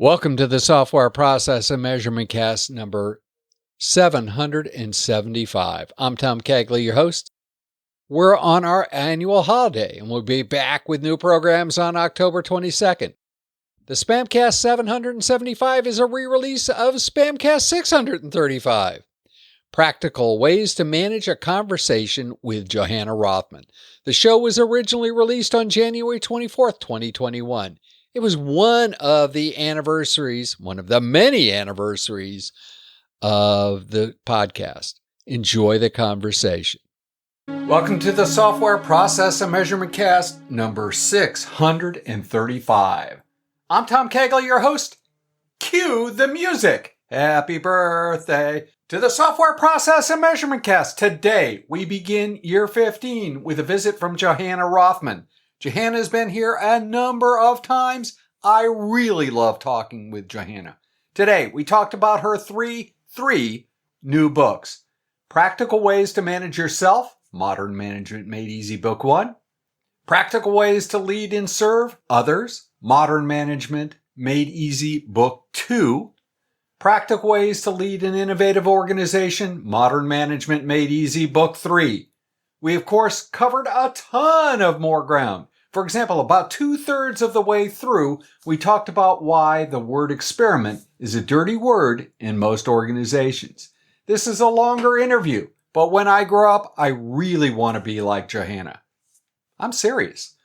Welcome to the Software Process and Measurement Cast number 775. I'm Tom Cagley, your host. We're on our annual holiday, and we'll be back with new programs on October 22nd. The SPaMCAST 775 is a re-release of SPaMCAST 635. Practical Ways to Manage a Conversation with Johanna Rothman. The show was originally released on January 24th, 2021. It was one of the many anniversaries of the podcast. Enjoy the conversation. Welcome to the Software Process and Measurement Cast number 635. I'm Tom Cagley, your host. Cue the music. Happy birthday to the Software Process and Measurement Cast. Today, we begin year 15 with a visit from Johanna Rothman. Johanna has been here a number of times. I really love talking with Johanna. Today, we talked about her three new books. Practical Ways to Manage Yourself, Modern Management Made Easy, Book 1. Practical Ways to Lead and Serve Others, Modern Management Made Easy, Book 2. Practical Ways to Lead an Innovative Organization, Modern Management Made Easy, Book 3. We, of course, covered a ton of more ground. For example, about 2/3 of the way through, we talked about why the word experiment is a dirty word in most organizations. This is a longer interview, but when I grow up, I really want to be like Johanna. I'm serious.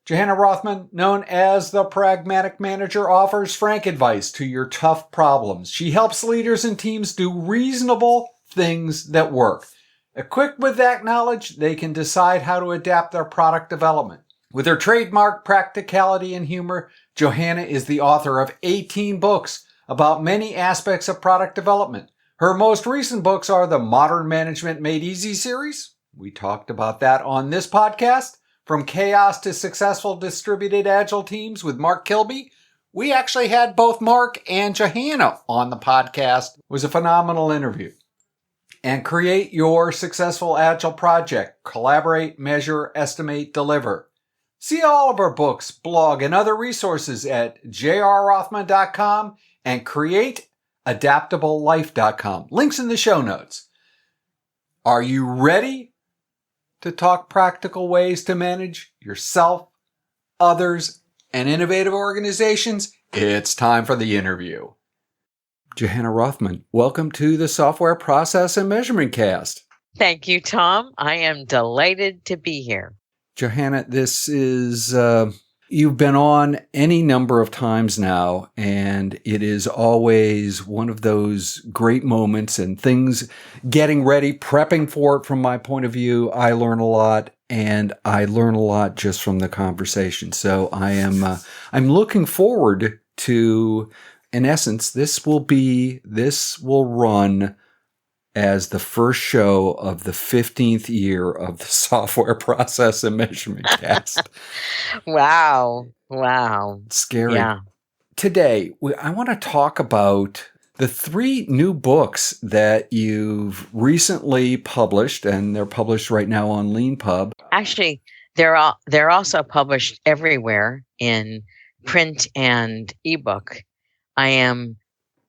Johanna Rothman, known as the Pragmatic Manager, offers frank advice to your tough problems. She helps leaders and teams do reasonable things that work. Equipped with that knowledge, they can decide how to adapt their product development. With her trademark practicality and humor, Johanna is the author of 18 books about many aspects of product development. Her most recent books are the Modern Management Made Easy series. We talked about that on this podcast. From Chaos to Successful Distributed Agile Teams with Mark Kilby. We actually had both Mark and Johanna on the podcast. It was a phenomenal interview. And Create Your Successful Agile Project. Collaborate, measure, estimate, deliver. See all of our books, blog, and other resources at jrrothman.com and createadaptablelife.com. Links in the show notes. Are you ready to talk practical ways to manage yourself, others, and innovative organizations? It's time for the interview. Johanna Rothman, welcome to the Software Process and Measurement Cast. Thank you, Tom. I am delighted to be here. Johanna, this is, you've been on any number of times now, and it is always one of those great moments and things getting ready, prepping for it from my point of view. I learn a lot, and I learn a lot just from the conversation. So I'm looking forward to, in essence, this will run as the first show of the 15th year of the Software Process and Measurement Cast. Wow. Scary. Yeah. Today, I want to talk about the 3 new books that you've recently published, and they're published right now on LeanPub. Actually, they're also published everywhere in print and ebook.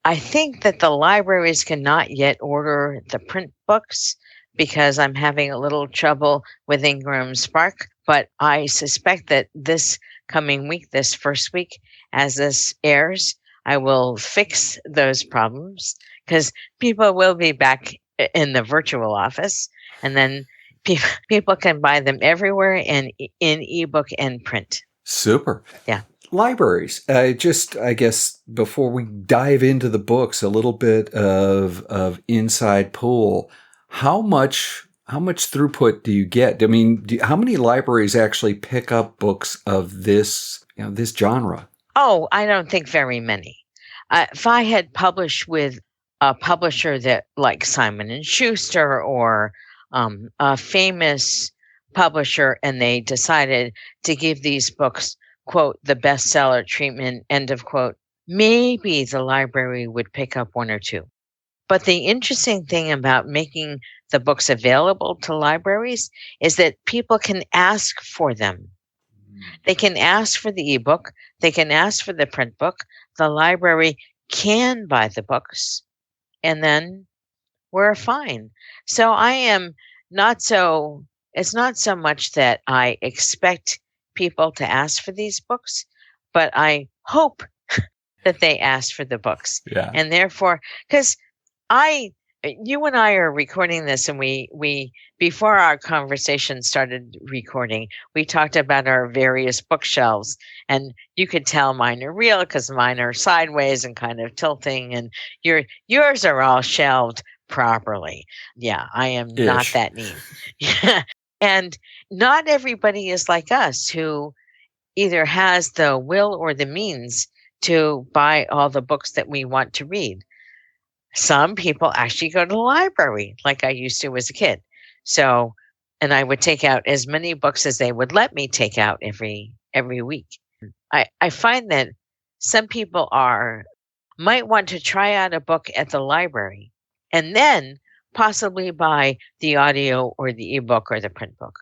I think that the libraries cannot yet order the print books because I'm having a little trouble with Ingram Spark, but I suspect that this coming week, this first week, as this airs, I will fix those problems because people will be back in the virtual office, and then people can buy them everywhere in ebook and print. Super. Yeah. Libraries. I guess before we dive into the books, a little bit of inside pool. How much throughput do you get? I mean, how many libraries actually pick up books of this genre? Oh, I don't think very many. If I had published with a publisher that like Simon and Schuster or a famous publisher, and they decided to give these books, quote, the bestseller treatment, end of quote, maybe the library would pick up 1 or 2. But the interesting thing about making the books available to libraries is that people can ask for them. They can ask for the ebook. They can ask for the print book. The library can buy the books, and then we're fine. So I am not so, it's not so much that I expect people to ask for these books, but I hope that they ask for the books. Yeah. And therefore, because you and I are recording this, and we before our conversation started recording, we talked about our various bookshelves, and you could tell mine are real because mine are sideways and kind of tilting, and yours are all shelved properly. Yeah, I am not that neat. Yeah. And not everybody is like us, who either has the will or the means to buy all the books that we want to read. Some people actually go to the library like I used to as a kid. So, and I would take out as many books as they would let me take out every week. I find that some people might want to try out a book at the library and then possibly buy the audio or the ebook or the print book,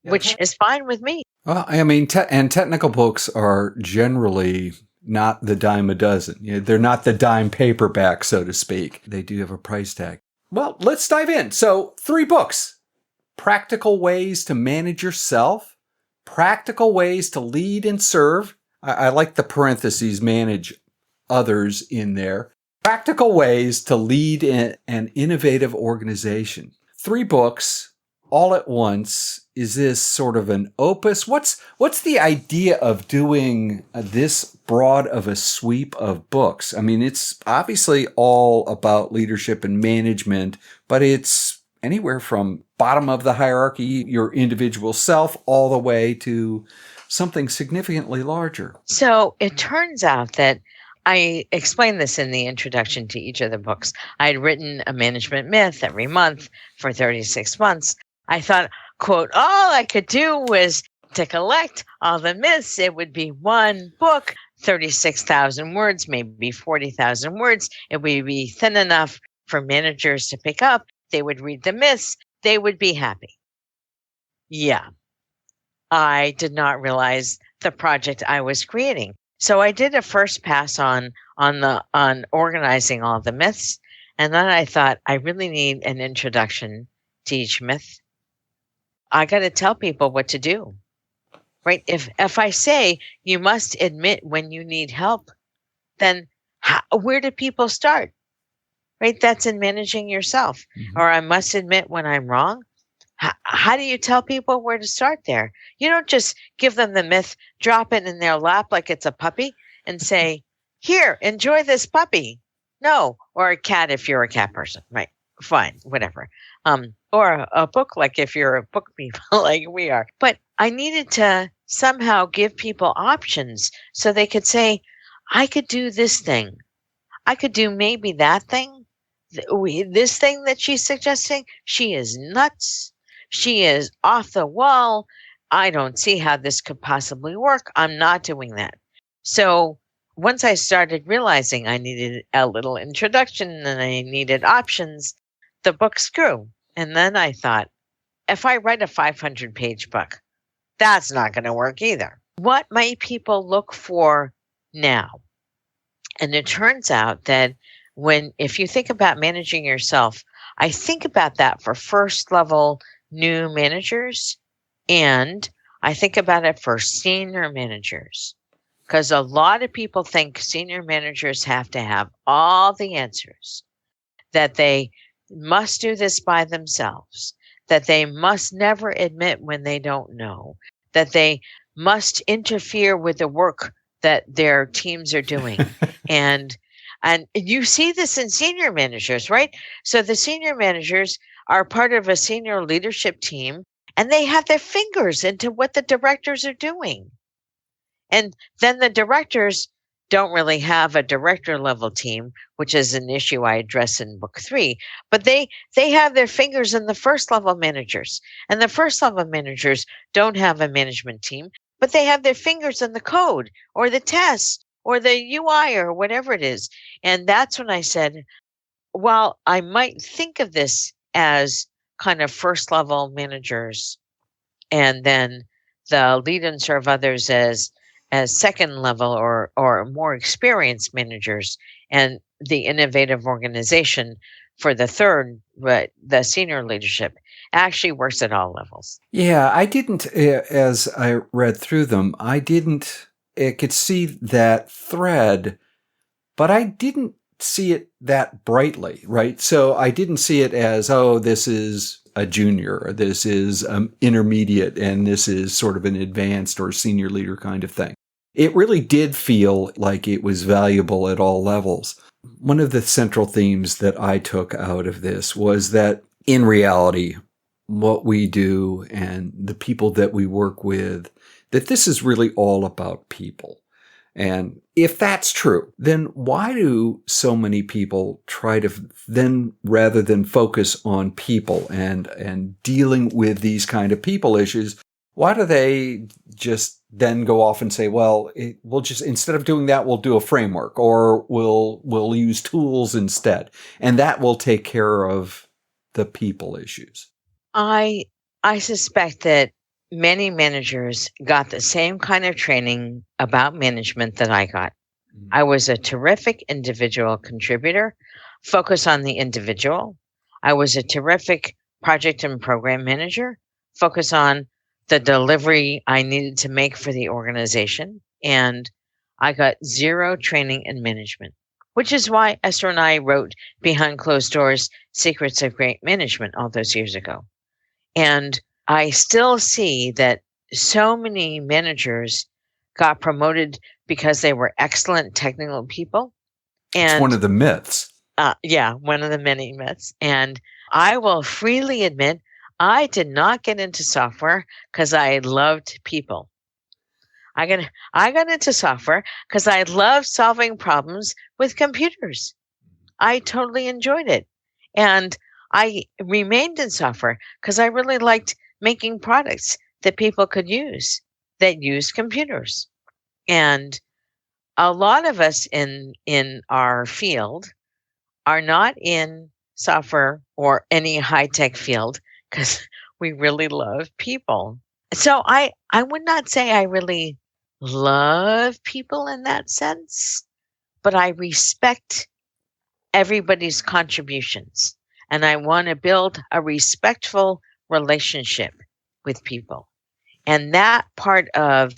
which is fine with me. Well, I mean, and technical books are generally not the dime a dozen. They're not the dime paperback, so to speak. They do have a price tag. Well, let's dive in. So 3 books: Practical Ways to Manage Yourself, Practical Ways to Lead and Serve. I like the parentheses, manage others in there. Practical Ways to Lead an Innovative Organization. 3 books all at once. Is this sort of an opus? What's the idea of doing this broad of a sweep of books? I mean, it's obviously all about leadership and management, but it's anywhere from bottom of the hierarchy, your individual self, all the way to something significantly larger. So it turns out that I explained this in the introduction to each of the books. I had written a management myth every month for 36 months. I thought, quote, all I could do was to collect all the myths. It would be one book, 36,000 words, maybe 40,000 words. It would be thin enough for managers to pick up. They would read the myths. They would be happy. Yeah. I did not realize the project I was creating. So I did a first pass on organizing all the myths. And then I thought, I really need an introduction to each myth. I got to tell people what to do, right? If I say you must admit when you need help, then where do people start, right? That's in managing yourself. Mm-hmm. Or I must admit when I'm wrong. How do you tell people where to start there? You don't just give them the myth, drop it in their lap like it's a puppy and say, here, enjoy this puppy. No, or a cat if you're a cat person, right? Fine, whatever. Or a book, like if you're a book people like we are. But I needed to somehow give people options so they could say, I could do this thing. I could do maybe that thing. This thing that she's suggesting, she is nuts. She is off the wall. I don't see how this could possibly work. I'm not doing that. So once I started realizing I needed a little introduction and I needed options, the books grew. And then I thought, if I write a 500-page book, that's not going to work either. What might people look for now? And it turns out that if you think about managing yourself, I think about that for first level new managers, and I think about it for senior managers, because a lot of people think senior managers have to have all the answers, that they must do this by themselves, that they must never admit when they don't know, that they must interfere with the work that their teams are doing. And you see this in senior managers, right? So the senior managers are part of a senior leadership team, and they have their fingers into what the directors are doing. And then the directors don't really have a director level team, which is an issue I address in book 3, but they have their fingers in the first level managers, and the first level managers don't have a management team, but they have their fingers in the code or the test or the UI or whatever it is. And that's when I said, while I might think of this as kind of first level managers and then the lead and serve others as second level or more experienced managers, and the innovative organization for the third, but the senior leadership actually works at all levels. Yeah, I didn't, as I read through them, I could see that thread, but I didn't see it that brightly, right? So I didn't see it as, oh, this is a junior, or this is intermediate, and this is sort of an advanced or senior leader kind of thing. It really did feel like it was valuable at all levels. One of the central themes that I took out of this was that in reality, what we do and the people that we work with, that this is really all about people. And if that's true, then why do so many people try to then, rather than focus on people and dealing with these kind of people issues, why do they just then go off and say, well, we'll just, instead of doing that, we'll do a framework, or we'll use tools instead, and that will take care of the people issues? I suspect that many managers got the same kind of training about management that I got. I was a terrific individual contributor, focus on the individual. I was a terrific project and program manager, focus on the delivery I needed to make for the organization. And I got zero training in management, which is why Esther and I wrote Behind Closed Doors, Secrets of Great Management all those years ago. And I still see that so many managers got promoted because they were excellent technical people. And it's one of the myths. Yeah, one of the many myths. And I will freely admit, I did not get into software because I loved people. I got into software because I loved solving problems with computers. I totally enjoyed it. And I remained in software because I really liked making products that people could use that use computers. And a lot of us in our field are not in software or any high-tech field because we really love people. So I would not say I really love people in that sense, but I respect everybody's contributions. And I want to build a respectful relationship with people. And that part of,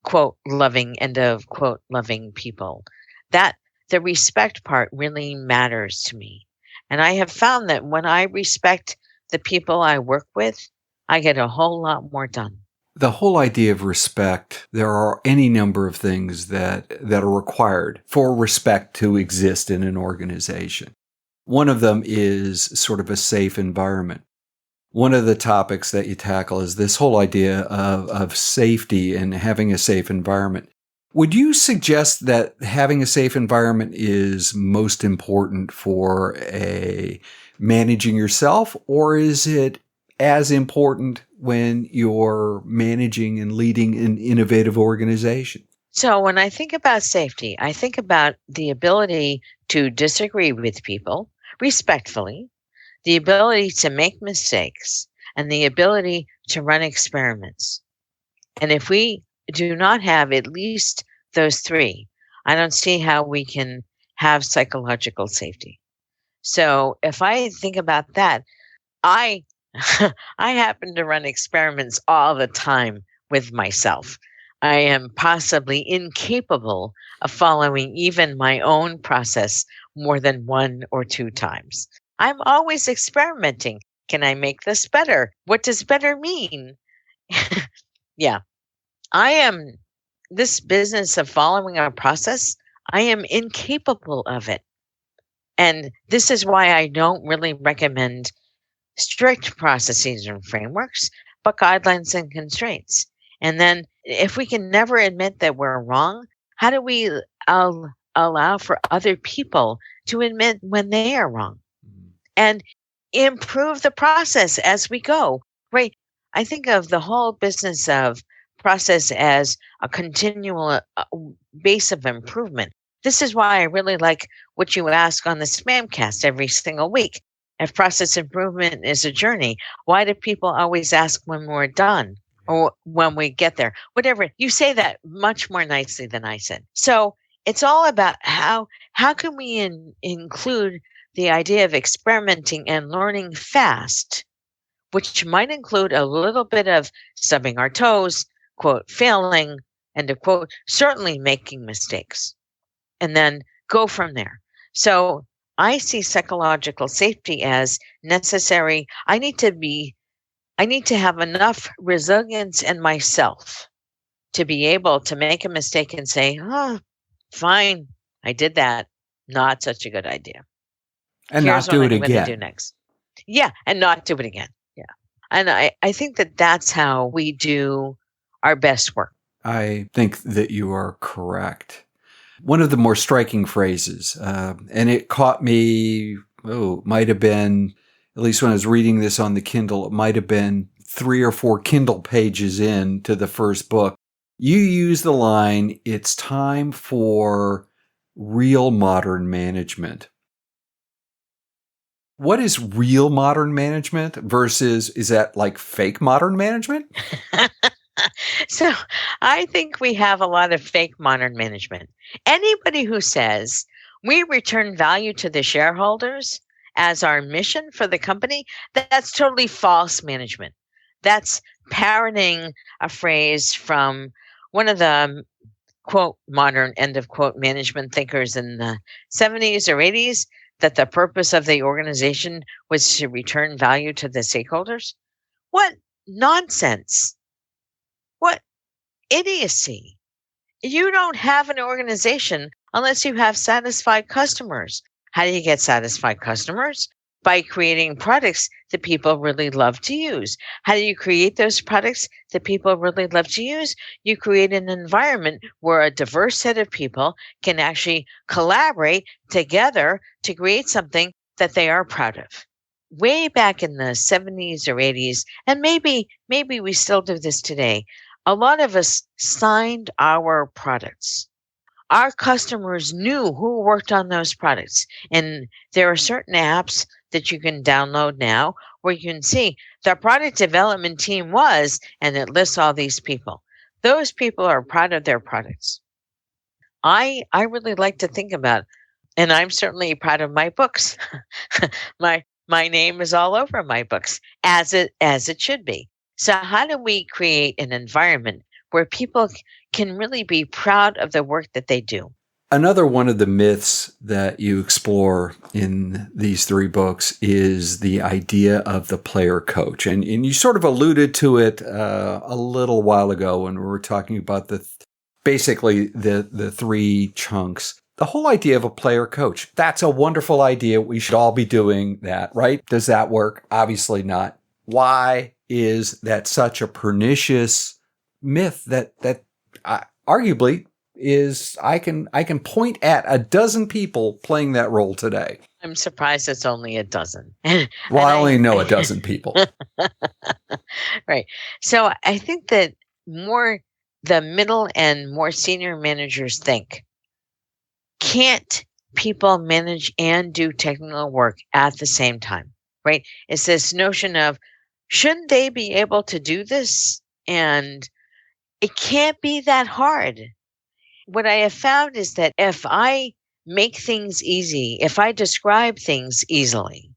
quote, loving, end of quote, loving people, that the respect part really matters to me. And I have found that when I respect the people I work with, I get a whole lot more done. The whole idea of respect, there are any number of things that are required for respect to exist in an organization. One of them is sort of a safe environment. One of the topics that you tackle is this whole idea of safety and having a safe environment. Would you suggest that having a safe environment is most important for managing yourself, or is it as important when you're managing and leading an innovative organization? So when I think about safety, I think about the ability to disagree with people respectfully, the ability to make mistakes, and the ability to run experiments. And if we do not have at least those three, I don't see how we can have psychological safety. So if I think about that, I happen to run experiments all the time with myself. I am possibly incapable of following even my own process more than 1 or 2 times. I'm always experimenting. Can I make this better? What does better mean? Yeah, this business of following a process, I am incapable of it. And this is why I don't really recommend strict processes and frameworks, but guidelines and constraints. And then if we can never admit that we're wrong, how do we allow for other people to admit when they are wrong and improve the process as we go, right? I think of the whole business of process as a continual base of improvement. This is why I really like what you ask on the SPaMCAST every single week. If process improvement is a journey, why do people always ask when we're done? or when we get there, whatever. You say that much more nicely than I said. So it's all about how can we include the idea of experimenting and learning fast, which might include a little bit of stubbing our toes, quote, failing, end of quote, certainly making mistakes, and then go from there. So I see psychological safety as necessary. I need to have enough resilience in myself to be able to make a mistake and say, oh, fine, I did that. Not such a good idea. And Here's not do what it I'm going to do again. next. Yeah, and not do it again. Yeah. And I think that that's how we do our best work. I think that you are correct. One of the more striking phrases, and it caught me, might have been, at least when I was reading this on the Kindle, it might have been 3 or 4 Kindle pages into the first book. You use the line, "It's time for real modern management." What is real modern management versus, is that like fake modern management? So I think we have a lot of fake modern management. Anybody who says we return value to the shareholders as our mission for the company, that's totally false management. That's parroting a phrase from one of the quote modern end of quote management thinkers in the 70s or 80s, that the purpose of the organization was to return value to the stakeholders. What nonsense. What idiocy. You don't have an organization unless you have satisfied customers. How do you get satisfied customers? By creating products that people really love to use. How do you create those products that people really love to use? You create an environment where a diverse set of people can actually collaborate together to create something that they are proud of. Way back in the 70s or 80s, and maybe we still do this today, a lot of us signed our products. Our customers knew who worked on those products. And there are certain apps that you can download now where you can see the product development team was, and it lists all these people. Those people are proud of their products. I really like to think about, and I'm certainly proud of my books. my name is all over my books, as it should be. So how do we create an environment where people can really be proud of the work that they do? Another one of the myths that you explore in these 3 books is the idea of the player coach. And you sort of alluded to it a little while ago when we were talking about basically the 3 chunks. The whole idea of a player coach, that's a wonderful idea. We should all be doing that, right? Does that work? Obviously not. Why is that such a pernicious myth that arguably is, I can point at a dozen people playing that role today. I'm surprised it's only a dozen. Well, I only know a dozen people. Right. So I think that the middle and more senior managers think, can't people manage and do technical work at the same time? Right? It's this notion of, shouldn't they be able to do this? And it can't be that hard. What I have found is that if I make things easy, if I describe things easily,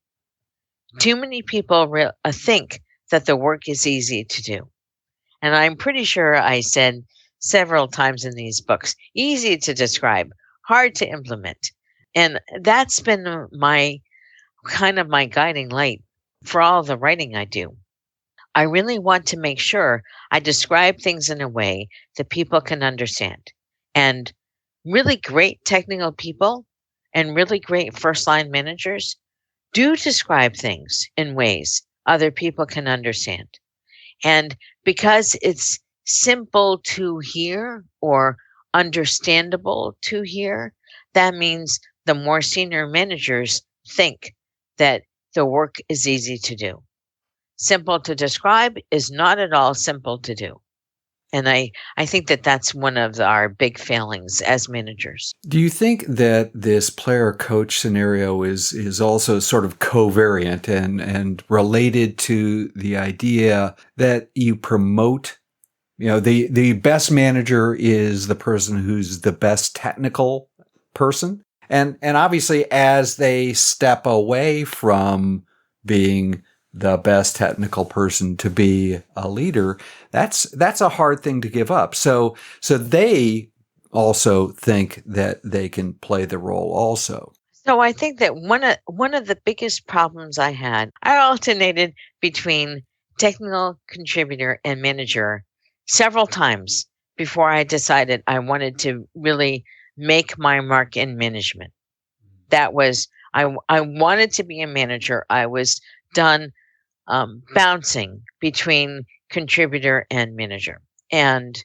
too many people think that the work is easy to do. And I'm pretty sure I said several times in these books, easy to describe, hard to implement. And that's been my guiding light for all the writing I do. I really want to make sure I describe things in a way that people can understand. And really great technical people and really great first line managers do describe things in ways other people can understand. And because it's simple to hear or understandable to hear, that means the more senior managers think that the work is easy to do. Simple to describe is not at all simple to do. And I think that that's one of our big failings as managers. Do you think that this player coach scenario is also sort of covariant and related to the idea that you promote The best manager is the person who's the best technical person. And obviously, as they step away from being the best technical person to be a leader, that's a hard thing to give up. So they also think that they can play the role also. So I think that one of the biggest problems I had, I alternated between technical contributor and manager several times before I decided I wanted to really make my mark in management. That was, I wanted to be a manager. I was done bouncing between contributor and manager. And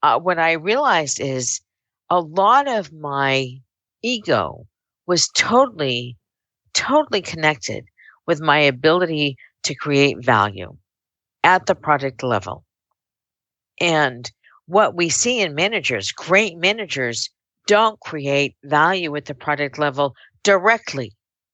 what I realized is a lot of my ego was totally connected with my ability to create value at the product level. And what we see in managers, great managers don't create value at the product level directly.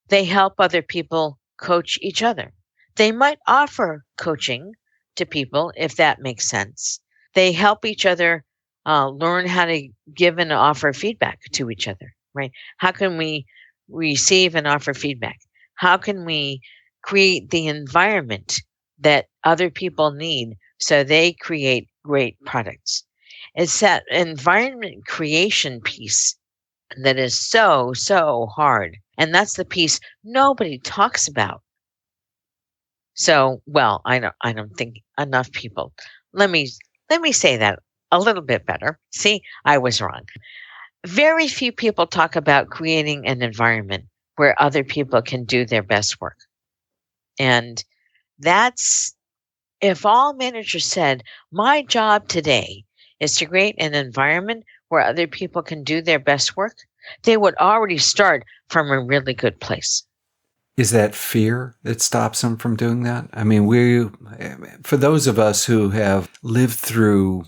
They help other people coach each other. They might offer coaching to people if that makes sense. They help each other learn how to give and offer feedback to each other, right? How can we receive and offer feedback? How can we create the environment that other people need so they create great products? It's that environment creation piece that is so hard. And that's the piece nobody talks about. So, well, I don't think enough people. Let me say that a little bit better. See, I was wrong. Very few people talk about creating an environment where other people can do their best work. And that's, if all managers said, my job today is to create an environment where other people can do their best work, they would already start from a really good place. Is that fear that stops them from doing that? I mean, for those of us who have lived through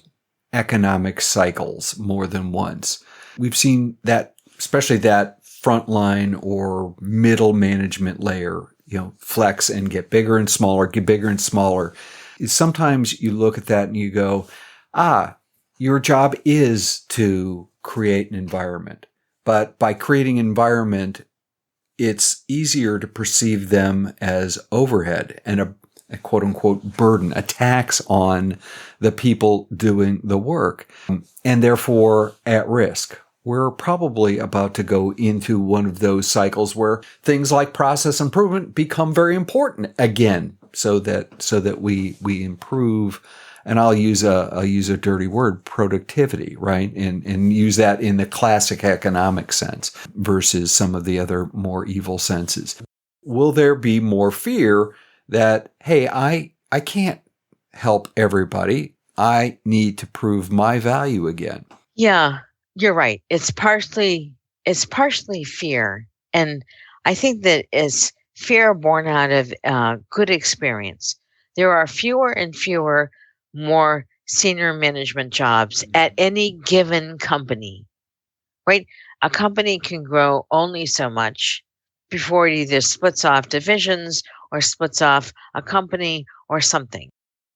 economic cycles more than once, we've seen that, especially that frontline or middle management layer, flex and get bigger and smaller, get bigger and smaller. Sometimes you look at that and you go, your job is to create an environment. But by creating an environment, it's easier to perceive them as overhead and a quote unquote burden, a tax on the people doing the work, and therefore at risk. We're probably about to go into one of those cycles where things like process improvement become very important again, so that we improve. And I'll use a dirty word, productivity, right? And use that in the classic economic sense versus some of the other more evil senses. Will there be more fear that, hey, I can't help everybody. I need to prove my value again? Yeah, you're right. It's partially fear. And I think that it's fear born out of good experience. There are fewer and fewer more senior management jobs at any given company, right? A company can grow only so much before it either splits off divisions or splits off a company or something.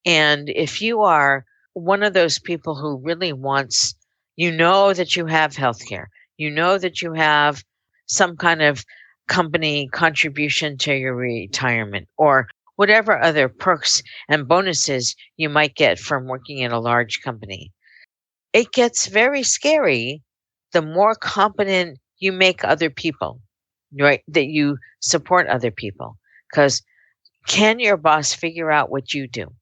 And if you are one of those people who really wants, that you have healthcare, that you have some kind of company contribution to your retirement or whatever other perks and bonuses you might get from working in a large company. It gets very scary the more competent you make other people, right? That you support other people. Because can your boss figure out what you do?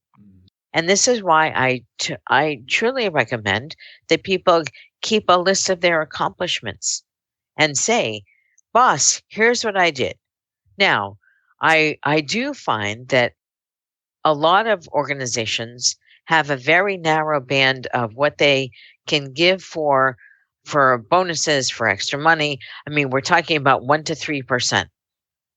And this is why I truly recommend that people keep a list of their accomplishments and say, boss, here's what I did. Now, I do find that a lot of organizations have a very narrow band of what they can give for bonuses, for extra money. I mean, we're talking about 1% to 3%.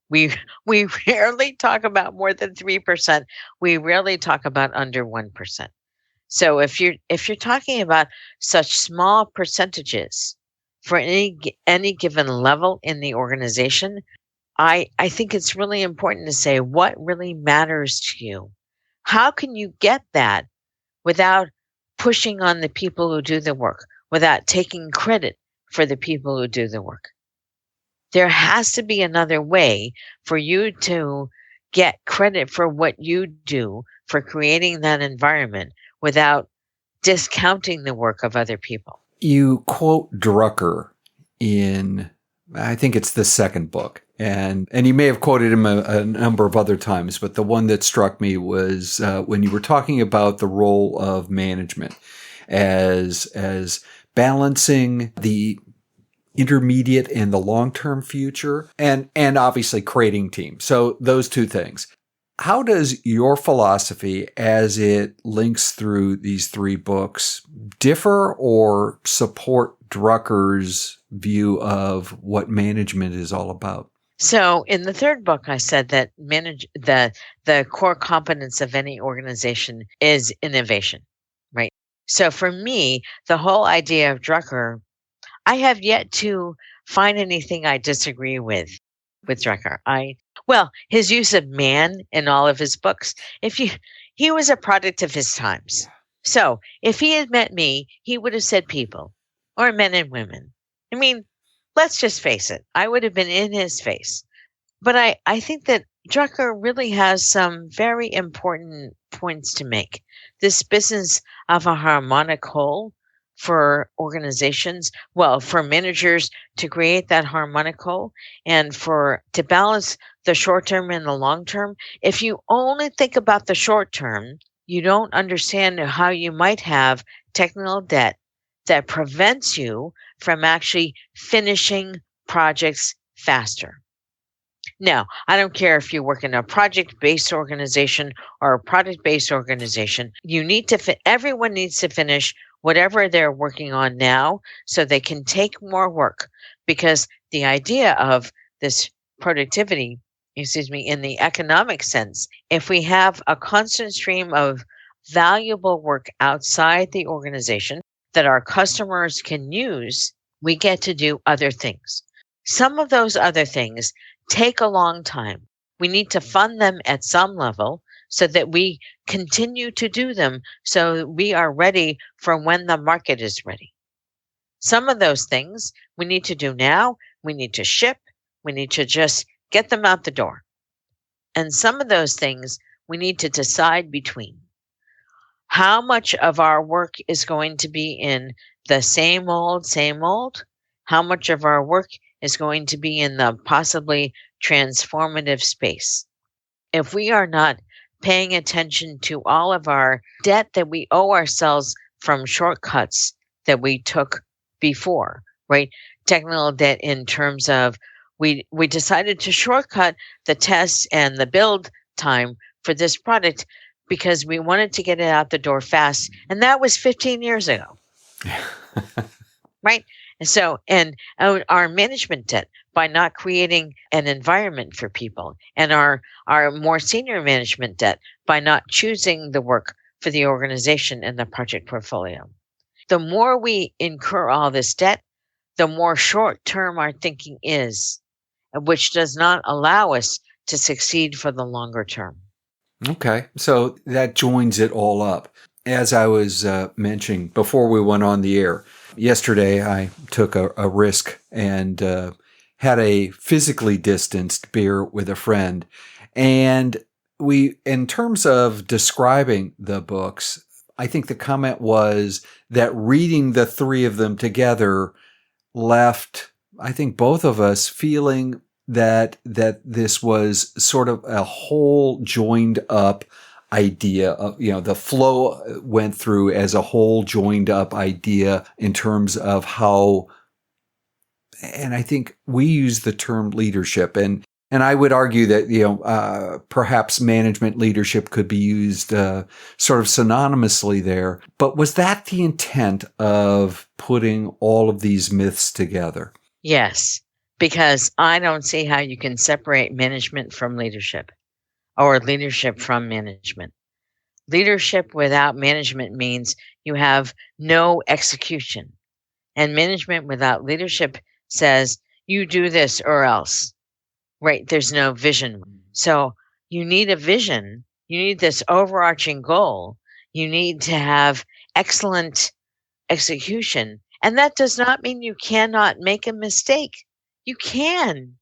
We rarely talk about more than 3%. We rarely talk about under 1%. So if you're talking about such small percentages for any given level in the organization, I think it's really important to say what really matters to you. How can you get that without pushing on the people who do the work without taking credit for the people who do the work. There has to be another way for you to get credit for what you do for creating that environment without discounting the work of other people. You quote Drucker in, I think it's the second book, and you may have quoted him a number of other times, but the one that struck me was when you were talking about the role of management as balancing the intermediate and the long-term future, and obviously creating teams. So those two things. How does your philosophy, as it links through these three books, differ or support Drucker's view of what management is all about? So in the third book, I said that the core competence of any organization is innovation, right? So for me, the whole idea of Drucker, I have yet to find anything I disagree with Drucker. His use of man in all of his books, he was a product of his times. So if he had met me, he would have said people or men and women. I mean, let's just face it. I would have been in his face. But I think that Drucker really has some very important points to make. This business of a harmonic whole for organizations, for managers to create that harmonic whole and to balance the short term and the long term. If you only think about the short term, you don't understand how you might have technical debt that prevents you from actually finishing projects faster. Now, I don't care if you work in a project-based organization or a product-based organization. Everyone needs to finish whatever they're working on now so they can take more work, because the idea of this productivity, in the economic sense, if we have a constant stream of valuable work outside the organization that our customers can use, we get to do other things. Some of those other things take a long time. We need to fund them at some level so that we continue to do them so we are ready for when the market is ready. Some of those things we need to do now. We need to ship. We need to just get them out the door. And some of those things we need to decide between. How much of our work is going to be in the same old? How much of our work is going to be in the possibly transformative space? If we are not paying attention to all of our debt that we owe ourselves from shortcuts that we took before, right? Technical debt in terms of we decided to shortcut the test and the build time for this product because we wanted to get it out the door fast. And that was 15 years ago. Right? And so, and our management debt by not creating an environment for people, and our more senior management debt by not choosing the work for the organization and the project portfolio. The more we incur all this debt, the more short-term our thinking is, which does not allow us to succeed for the longer term. Okay, so that joins it all up. As I was mentioning before we went on the air, yesterday I took a risk and had a physically distanced beer with a friend. And in terms of describing the books, I think the comment was that reading the three of them together left, I think, both of us feeling that this was sort of a whole joined up idea of, the flow went through as a whole joined up idea in terms of how, and I think we use the term leadership, and I would argue that, perhaps management leadership could be used sort of synonymously there. But was that the intent of putting all of these myths together? Yes, because I don't see how you can separate management from leadership or leadership from management. Leadership without management means you have no execution. And management without leadership says, you do this or else. Right? There's no vision. So you need a vision. You need this overarching goal. You need to have excellent execution. And that does not mean you cannot make a mistake. You can,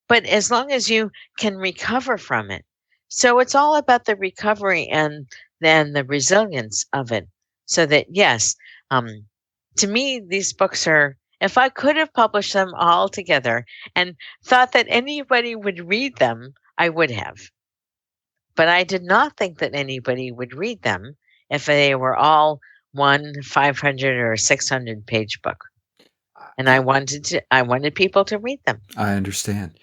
but as long as you can recover from it. So it's all about the recovery and then the resilience of it. So that, yes, to me, these books are, if I could have published them all together and thought that anybody would read them, I would have. But I did not think that anybody would read them if they were all one 500 or 600 page book. And I wanted people to read them. I understand.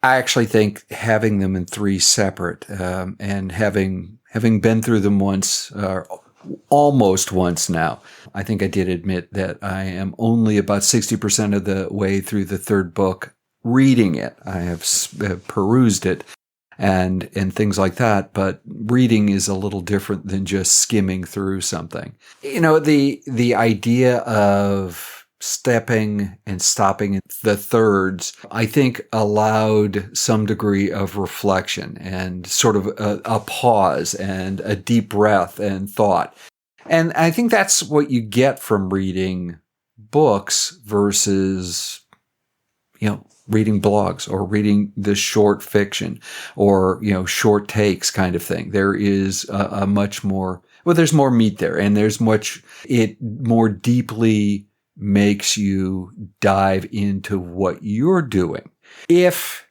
I actually think having them in three separate, and having been through them once, almost once now, I think I did admit that I am only about 60% of the way through the third book reading it. I have perused it and things like that, but reading is a little different than just skimming through something. You know, the idea of stepping and stopping in the thirds, I think, allowed some degree of reflection and sort of a pause and a deep breath and thought. And I think that's what you get from reading books versus, reading blogs or reading the short fiction or, short takes kind of thing. There is a much more, there's more meat there, and it more deeply makes you dive into what you're doing. If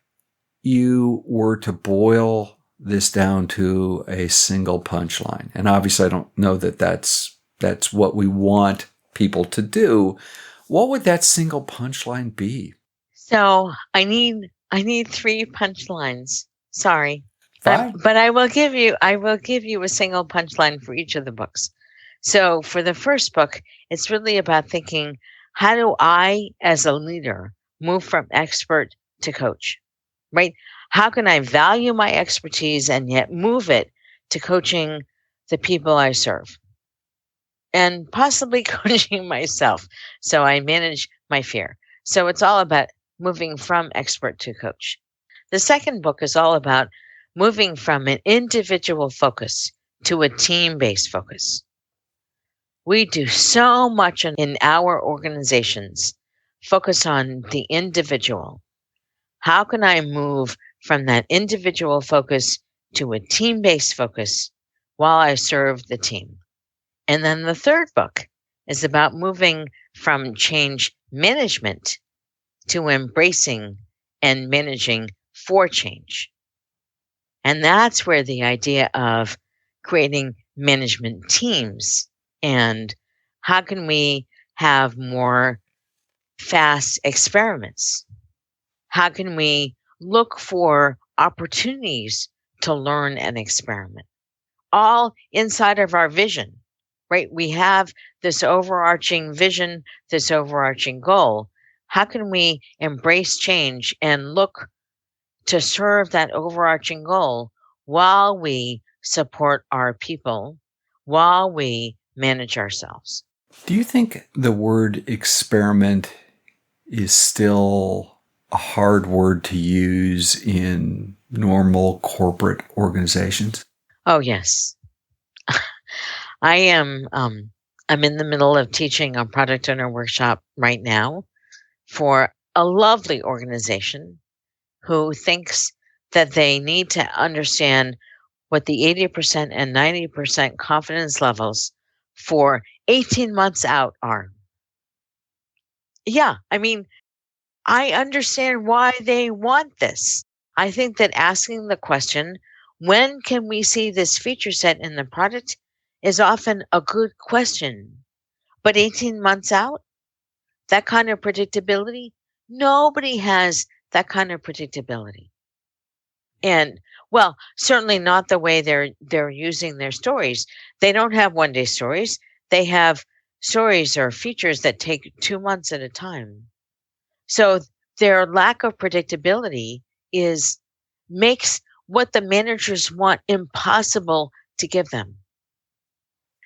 you were to boil this down to a single punchline, and obviously I don't know that that's what we want people to do, what would that single punchline be? So I need 3 punchlines. Sorry. Fine. But I will give you a single punchline for each of the books. So for the first book, it's really about thinking, how do I, as a leader, move from expert to coach, right? How can I value my expertise and yet move it to coaching the people I serve and possibly coaching myself? So I manage my fear. So it's all about moving from expert to coach. The second book is all about moving from an individual focus to a team-based focus. We do so much in our organizations focus on the individual. How can I move from that individual focus to a team-based focus while I serve the team? And then the third book is about moving from change management to embracing and managing for change. And that's where the idea of creating management teams and how can we have more fast experiments? How can we look for opportunities to learn and experiment? All inside of our vision, right? We have this overarching vision, this overarching goal. How can we embrace change and look to serve that overarching goal while we support our people, while we manage ourselves? Do you think the word experiment is still a hard word to use in normal corporate organizations? Oh, yes. I'm in the middle of teaching a product owner workshop right now for a lovely organization who thinks that they need to understand what the 80% and 90% confidence levels for 18 months out are. Yeah, I mean, I understand why they want this. I think that asking the question, when can we see this feature set in the product, is often a good question. But 18 months out, that kind of predictability, nobody has that kind of predictability. And well, certainly not the way they're using their stories. They don't have one-day stories. They have stories or features that take 2 months at a time. So their lack of predictability makes what the managers want impossible to give them.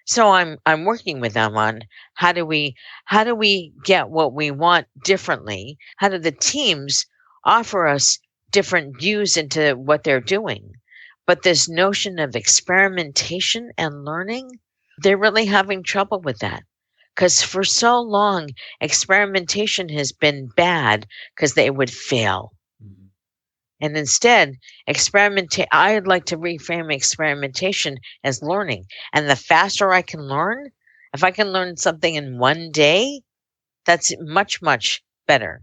So I'm working with them on how do we get what we want differently? How do the teams offer us different views into what they're doing? But this notion of experimentation and learning, they're really having trouble with that. Because for so long, experimentation has been bad because they would fail. Mhm. And instead, I'd like to reframe experimentation as learning. And the faster I can learn, if I can learn something in one day, that's much, much better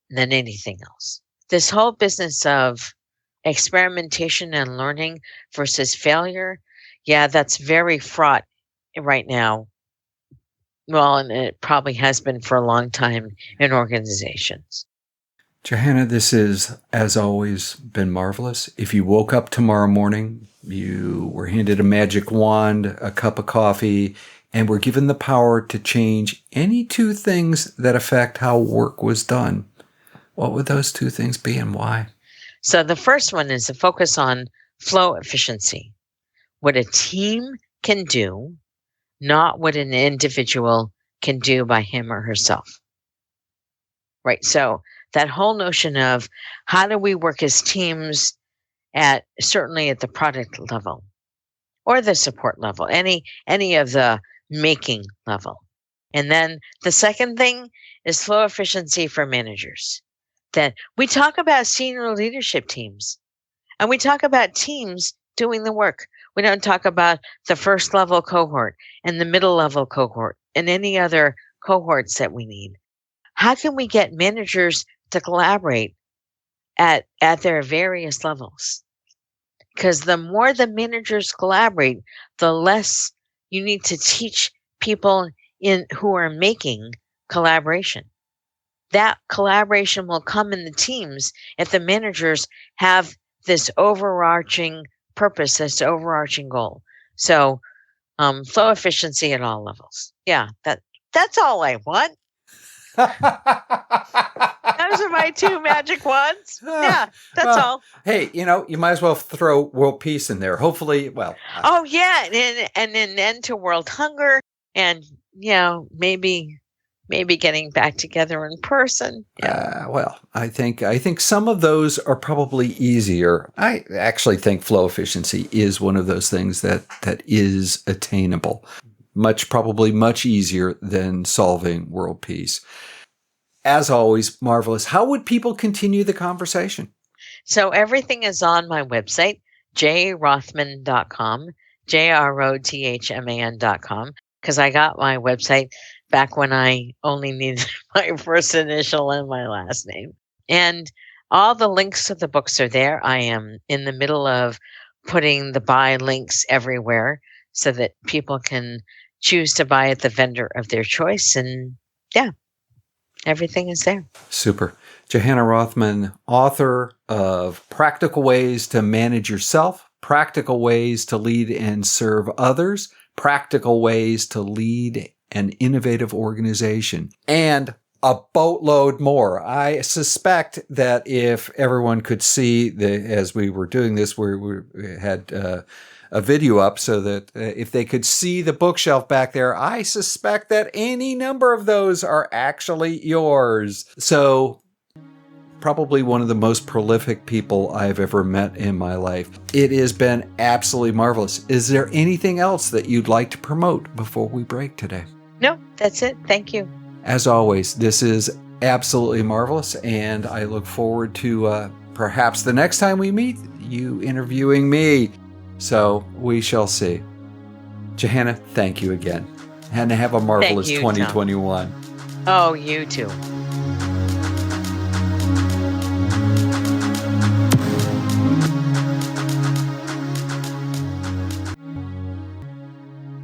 than anything else. This whole business of experimentation and learning versus failure, yeah, that's very fraught right now. Well, and it probably has been for a long time in organizations. Johanna, this has, as always, been marvelous. If you woke up tomorrow morning, you were handed a magic wand, a cup of coffee, and were given the power to change any two things that affect how work was done, what would those two things be and why? So the first one is to focus on flow efficiency, what a team can do, not what an individual can do by him or herself. Right. So that whole notion of how do we work as teams certainly at the product level or the support level, any of the making level. And then the second thing is flow efficiency for managers. That we talk about senior leadership teams and we talk about teams doing the work. We don't talk about the first level cohort and the middle level cohort and any other cohorts that we need. How can we get managers to collaborate at their various levels? Because the more the managers collaborate, the less you need to teach people who are making collaboration. That collaboration will come in the teams if the managers have this overarching purpose, this overarching goal. So flow efficiency at all levels. Yeah, that's all I want. Those are my two magic wands. Yeah, that's all. Hey, you might as well throw world peace in there. Hopefully, Oh yeah, and an end to world hunger, and maybe getting back together in person. Yeah. I think some of those are probably easier. I actually think flow efficiency is one of those things that is attainable. Probably much easier than solving world peace. As always, marvelous. How would people continue the conversation? So everything is on my website, jrothman.com, JROTHMAN.com, because I got my website back when I only needed my first initial and my last name. And all the links to the books are there. I am in the middle of putting the buy links everywhere so that people can choose to buy at the vendor of their choice. And yeah, everything is there. Super. Johanna Rothman, author of Practical Ways to Manage Yourself, Practical Ways to Lead and Serve Others, Practical Ways to Lead an Innovative Organization, and a boatload more. I suspect that if everyone could see, as we were doing this, we had a video up so that if they could see the bookshelf back there, I suspect that any number of those are actually yours. So probably one of the most prolific people I've ever met in my life. It has been absolutely marvelous. Is there anything else that you'd like to promote before we break today? No, that's it. Thank you. As always, this is absolutely marvelous, and I look forward to perhaps the next time we meet, you interviewing me. So we shall see. Johanna, thank you again. And have a marvelous 2021. Tom. Oh, you too.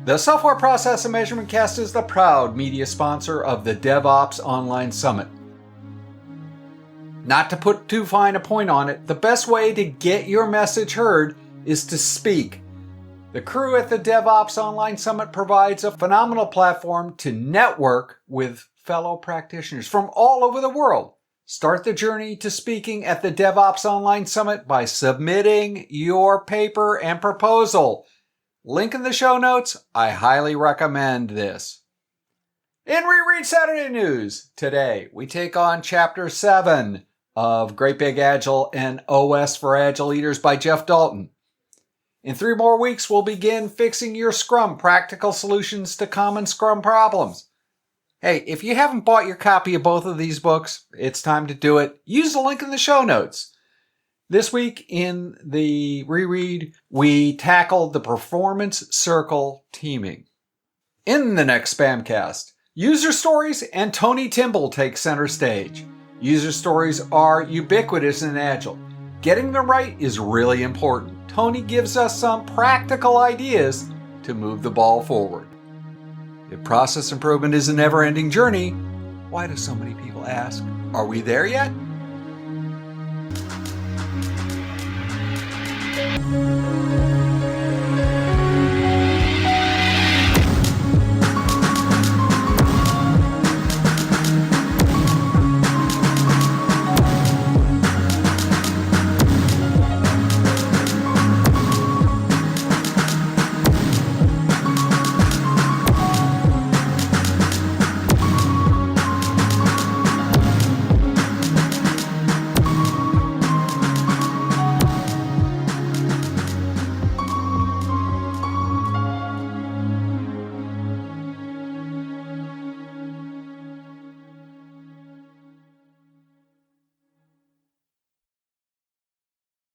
The Software Process and Measurement Cast is the proud media sponsor of the DevOps Online Summit. Not to put too fine a point on it, the best way to get your message heard is to speak. The crew at the DevOps Online Summit provides a phenomenal platform to network with fellow practitioners from all over the world. Start the journey to speaking at the DevOps Online Summit by submitting your paper and proposal. Link in the show notes. I highly recommend this. In Reread Saturday News, today we take on Chapter 7 of Great Big Agile and OS for Agile Leaders by Jeff Dalton. In 3 more weeks, we'll begin fixing your Scrum, practical solutions to common Scrum problems. Hey, if you haven't bought your copy of both of these books, it's time to do it. Use the link in the show notes. This week in the reread, we tackled the performance circle teaming. In the next SPaMCAST, user stories and Tony Timble take center stage. User stories are ubiquitous in Agile. Getting them right is really important. Tony gives us some practical ideas to move the ball forward. If process improvement is a never-ending journey, why do so many people ask, are we there yet?